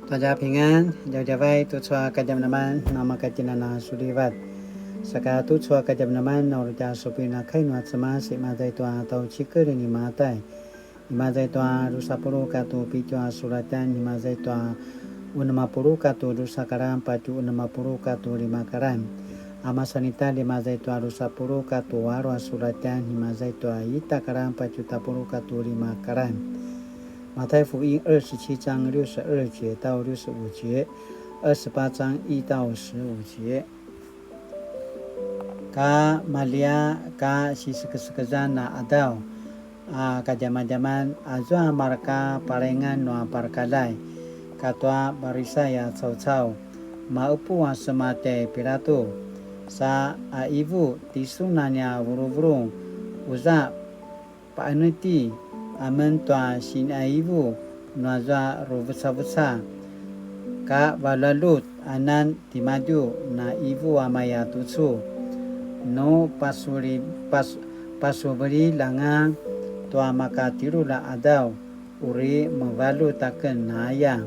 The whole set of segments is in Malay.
大家平安，大家拜tu chua kajam naman nama kajina na sulivat. Saka tu chua kajam naman na urja supina kai nuat sama si mazai tua tau cikir ni matai. Ni mazai tua rusapuru katu pitua suratan ni mazai tua unamapuru katu rusakaram patu unamapuru katu lima karam. Ama sanita di mazai tua rusapuru katu waro suratan ni mazai tua ita karam patu tapuru katu lima karam. 马太福音27章62节到65节，28章1到15节。Ka Malia ka si sekezan na adau ka zaman-zaman azwa marka parengan no parkalai katwa barisa ya cau-cau maupu semate Pilato sa ibu tisunanya buru-buru uza paaneti amen tua sin ibu nazwa robesa-besa ka balalut anan timaju na ibu amaya tusu no pasubri langa tua maka tirula adau uri membalu taken naya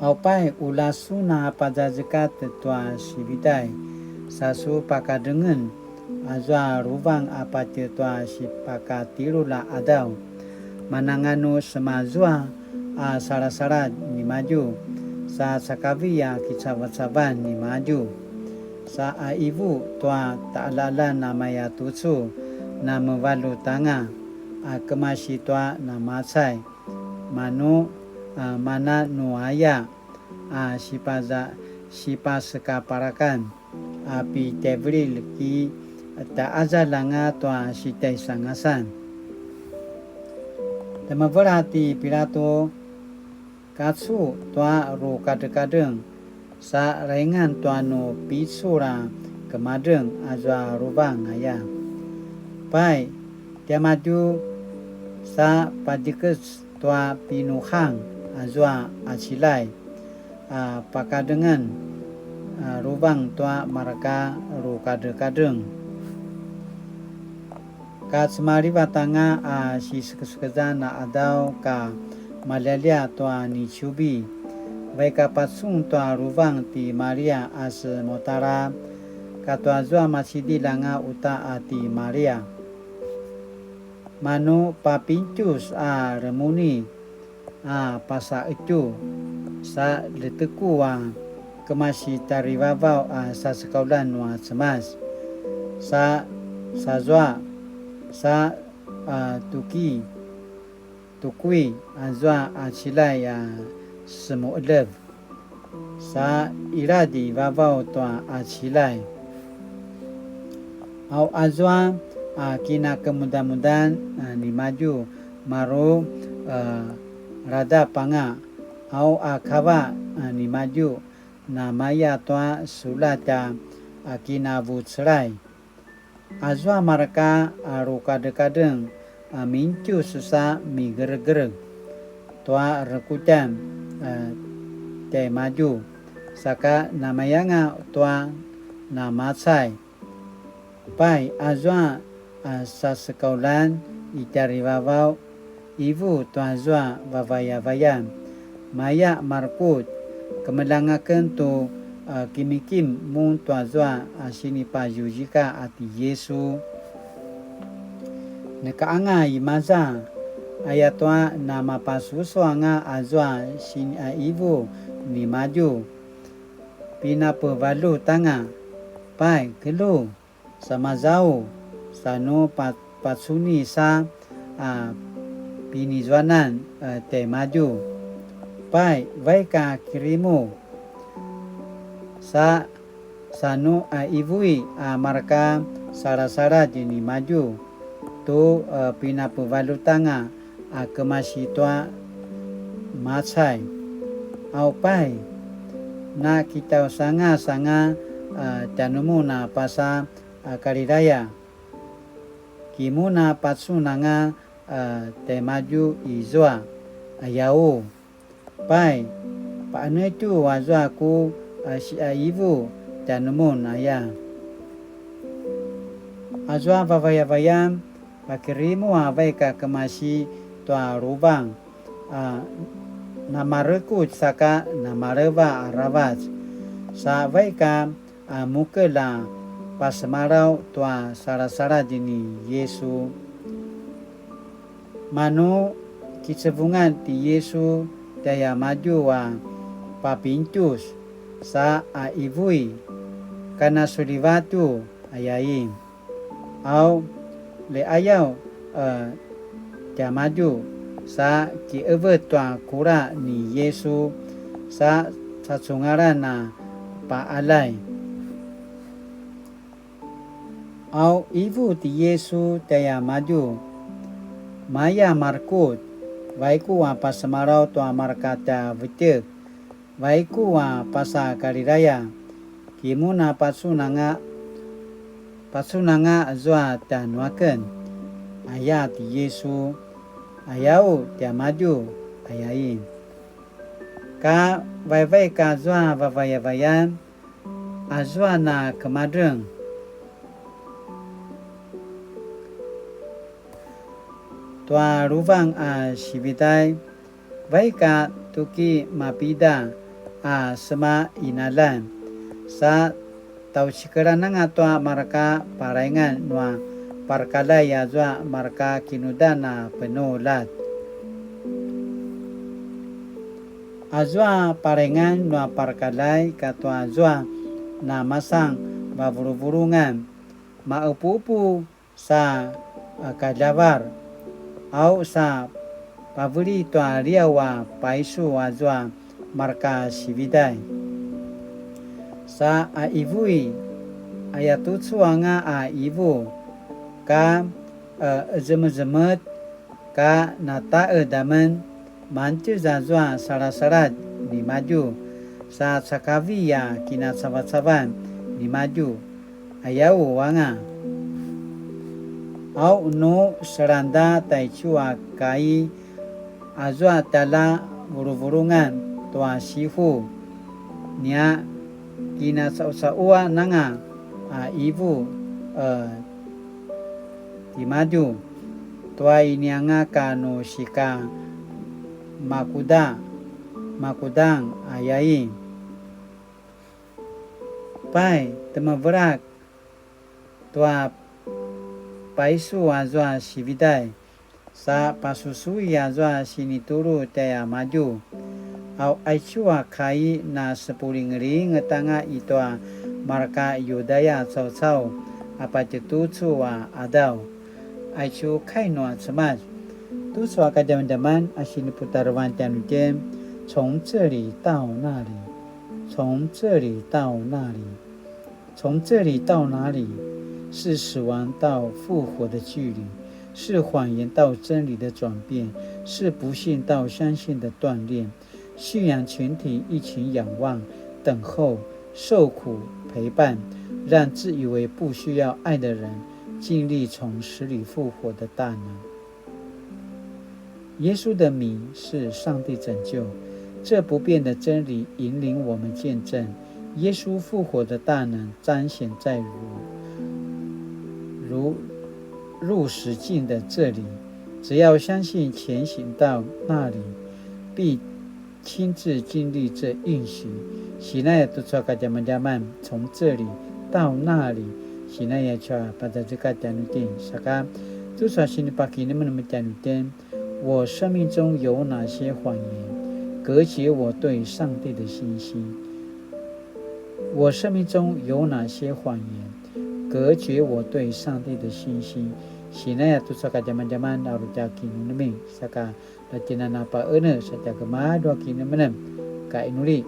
aupai ulasuna pada zakat tua sibidai sasu pakadengen azwa rubang apa tua si pakatirula adau mananganu semazwa sara-sara ni maju sa sakavia kicabat-saban ni maju sa ibu tua ta'lala namaya tusu na membalu tanga kemasi tua nama sai manu mana nuaya sipa sekaparakan api tebril ki ta'aza langa tua sitai sangasan tema berhati Pilato katsu tua ru kadeng-kadeng sa rengan tuano pisura kemadeng azwa rubang aya pai dia maju sa padikes tua pinuhang azwa acilai pakadengan rubang tua maraka ru kadeng-kadeng ka semari batanga si sekezan na adau ka malalia tua ni chubi baika pasung tua rubang ti Maria as motara katua zua masidi langa uta ati Maria manu papincus remuni pasa itu sa leteku kemasi taribabau sa sekaulan wa semas sa zua sa tukui azwa acilai semu elev sa iradi babau tua acilai au azwa kina kemudahan ni maju maru rada panga au akaba ni maju namaya tua sulata kina vutserai azwa maraka kadeng-kadeng mincu susah mi gereg-gereg tua rekutan te maju saka namayanga tua nama sai pai azwa sa sekaulan itari babau ibu tua azwa babaya-bayan maya markut kemelangaken tu kimikim mun tua azwa sini pajujika ati Yesu nekaanga imaza ayatwa nama pasuso anga azwa sini ibu ni maju pina pebalu tanga pai kelu sama zau sano patsuni sa pinizwanan te maju pai vaika kirimu sa sano ibui marka sara-sara jini maju tu pina pebalu tanga kemasi tua masai au pai na kita sanga tanumu na pasa kariraya kimuna patsunanga te maju izwa ayau pai paano itu wazwa ku si ibu tanumu naya azwa pakirimu baika kemasi tua rubang namarekut saka namareva aravat sa vaika mukela pasmarau tua sara-sara dini Yesu manu kisebungan ti Yesu daya maju wa papintus sa ivui kana sulivatu ayain au le ayau dia maju sa ki tua kura ni Yesu sa sacungaran na paalai au ibu ti Yesu daya maju maya markut vaiku wa pasmarau tua markata vitek vaiku wa pasa kariraya kimuna pasunanga zua tanwaken ayat Yesu ayau dia maju ayain ka vai ka zua vavayayan azua na kemadreng tua ruvang sibitai vai ka tuki mapida sema inalan sa tau sikerananga tua marka parengan nua parkalai azwa marka kinudana penolat azwa parengan nua parkalai katua azwa na masang bavuru-vurungan maupupu sa kajavar au sa pavuri tua riawa paisu azwa marka sividai sa ivui ayatutsu anga ivu ka zemet ka nata damen mantu zazwa sara-sara di maju sa sakavi ya kina sabat-saban di maju ayau wanga au no seranda taichua kai azwa tala vuru-vurungan tua sifu nia kina sa-saua nanga ibu di maju tua ini anga kanu sika makudang ayai pai temabrak tua paisu azwa sividai sa pasusui azwa sinituru taya maju au aichua kai na sepuling-ring ngetanga itoa marka yudaya cao apa tutsu wa adau aichu kai no semas tutsu ka jaman asini putarwan tian jem 从这里到那里从这里到那里从这里到哪里是死亡到复活的距离是谎言到真理的转变是不信到相信的锻炼信仰群体一起仰望等候受苦陪伴让自以为不需要爱的人经历从死里复活的大能耶稣的名是上帝拯救这不变的真理引领我们见证耶稣复活的大能彰显在如入实境的这里只要相信前行到那里必亲自经历这应许喜那也都说个jaman从这里到那里喜那也说把这个讲点啥个都说心里把给你们讲点我生命中有哪些谎言隔绝我对上帝的信心我生命中有哪些谎言隔绝我对上帝的信心喜那也都说个jaman老人家给你们啥个Latina napa ene sejak kemadu kini menem kai nuli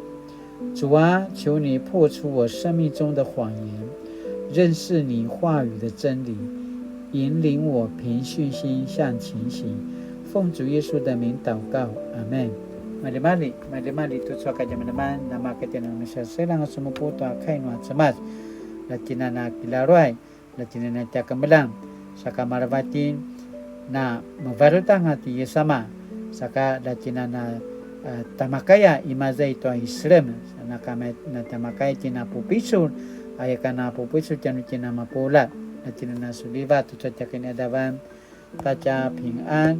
主啊求你破除我生命中的谎言认识你话语的真理引领我凭信心向前行奉主耶稣的名祷告阿们 Mari tu suaka teman-teman nama kita Indonesia selang semua putu kai nuat semas Latina na kilarwai Latina na tiakambelang saka marabatin na mavarutang hati yesama saka Latina na tamakaya imazai to Islam na kami na tamakaya tina pupisul ayakana pupisul tina mapola Latina na suliva tu cacakin adaban taca ping'an